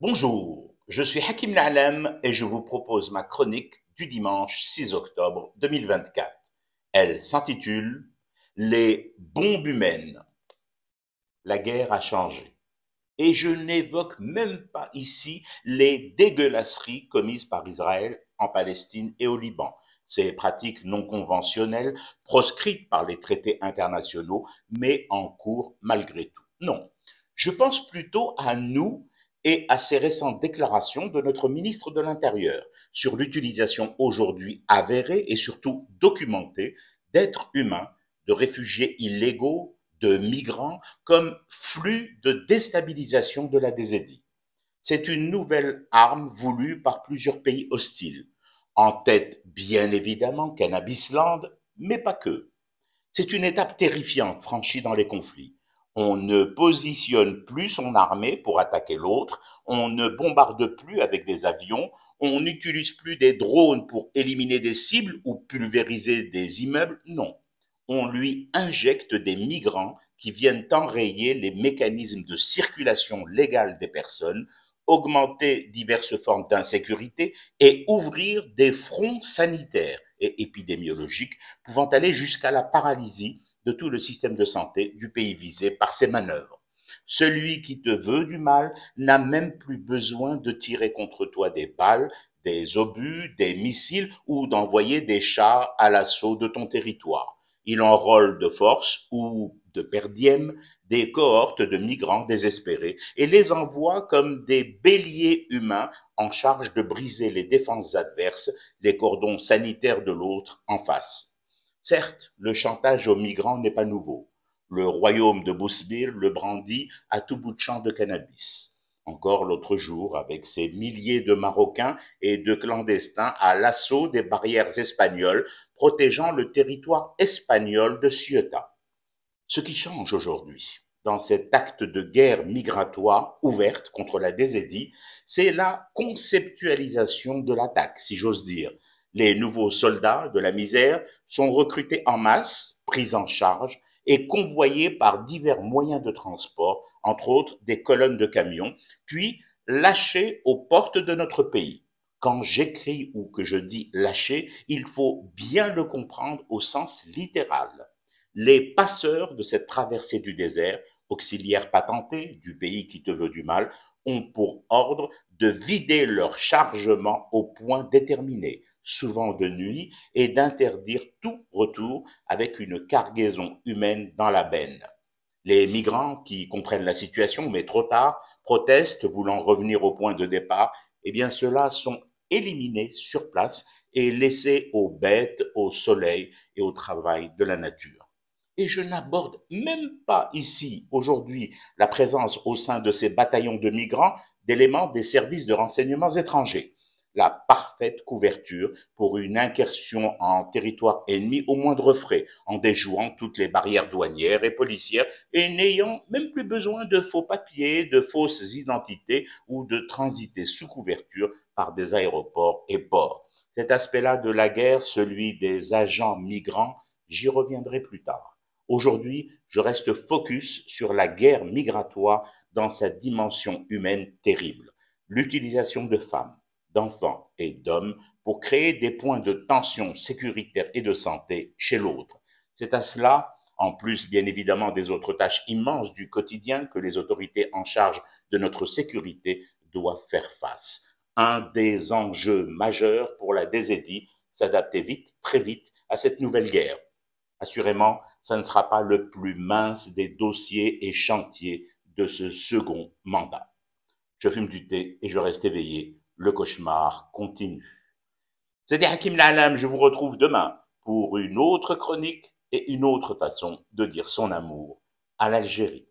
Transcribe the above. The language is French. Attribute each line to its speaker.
Speaker 1: Bonjour, je suis Hakim Na'lam et je vous propose ma chronique du dimanche 6 octobre 2024. Elle s'intitule Les bombes humaines. La guerre a changé. Et je n'évoque même pas ici les dégueulasseries commises par Israël en Palestine et au Liban. Ces pratiques non conventionnelles, proscrites par les traités internationaux, mais en cours malgré tout. Non, je pense plutôt à nous et à ces récentes déclarations de notre ministre de l'Intérieur sur l'utilisation aujourd'hui avérée et surtout documentée d'êtres humains, de réfugiés illégaux, de migrants, comme flux de déstabilisation de la DZI. C'est une nouvelle arme voulue par plusieurs pays hostiles. En tête, bien évidemment, Cannabisland, mais pas que. C'est une étape terrifiante franchie dans les conflits. On ne positionne plus son armée pour attaquer l'autre, on ne bombarde plus avec des avions, on n'utilise plus des drones pour éliminer des cibles ou pulvériser des immeubles, non. On lui injecte des migrants qui viennent enrayer les mécanismes de circulation légale des personnes, augmenter diverses formes d'insécurité et ouvrir des fronts sanitaires et épidémiologiques pouvant aller jusqu'à la paralysie de tout le système de santé du pays visé par ces manœuvres. Celui qui te veut du mal n'a même plus besoin de tirer contre toi des balles, des obus, des missiles ou d'envoyer des chars à l'assaut de ton territoire. Il enrôle de force ou de per diem des cohortes de migrants désespérés et les envoie comme des béliers humains en charge de briser les défenses adverses, les cordons sanitaires de l'autre en face. Certes, le chantage aux migrants n'est pas nouveau. Le royaume de Bousbir le brandit à tout bout de champ de cannabis. Encore l'autre jour, avec ses milliers de Marocains et de clandestins à l'assaut des barrières espagnoles protégeant le territoire espagnol de Ceuta. Ce qui change aujourd'hui, dans cet acte de guerre migratoire ouverte contre la DZI, c'est la conceptualisation de l'attaque, si j'ose dire. Les nouveaux soldats de la misère sont recrutés en masse, pris en charge et convoyés par divers moyens de transport, entre autres des colonnes de camions, puis lâchés aux portes de notre pays. Quand j'écris ou que je dis lâcher, il faut bien le comprendre au sens littéral. Les passeurs de cette traversée du désert, auxiliaires patentés du pays qui te veut du mal, ont pour ordre de vider leur chargement au point déterminé, souvent de nuit, et d'interdire tout retour avec une cargaison humaine dans la benne. Les migrants qui comprennent la situation, mais trop tard, protestent, voulant revenir au point de départ, eh bien ceux-là sont éliminés sur place et laissés aux bêtes, au soleil et au travail de la nature. Et je n'aborde même pas ici, aujourd'hui, la présence au sein de ces bataillons de migrants d'éléments des services de renseignements étrangers. La parfaite couverture pour une incursion en territoire ennemi au moindre frais, en déjouant toutes les barrières douanières et policières et n'ayant même plus besoin de faux papiers, de fausses identités ou de transiter sous couverture par des aéroports et ports. Cet aspect-là de la guerre, celui des agents migrants, j'y reviendrai plus tard. Aujourd'hui, je reste focus sur la guerre migratoire dans sa dimension humaine terrible. L'utilisation de femmes, d'enfants et d'hommes pour créer des points de tension sécuritaire et de santé chez l'autre. C'est à cela, en plus bien évidemment des autres tâches immenses du quotidien que les autorités en charge de notre sécurité doivent faire face. Un des enjeux majeurs pour la DZI, s'adapter vite, très vite à cette nouvelle guerre. Assurément, ça ne sera pas le plus mince des dossiers et chantiers de ce second mandat. Je fume du thé et je reste éveillé. Le cauchemar continue. C'était Hakim La'alam, je vous retrouve demain pour une autre chronique et une autre façon de dire son amour à l'Algérie.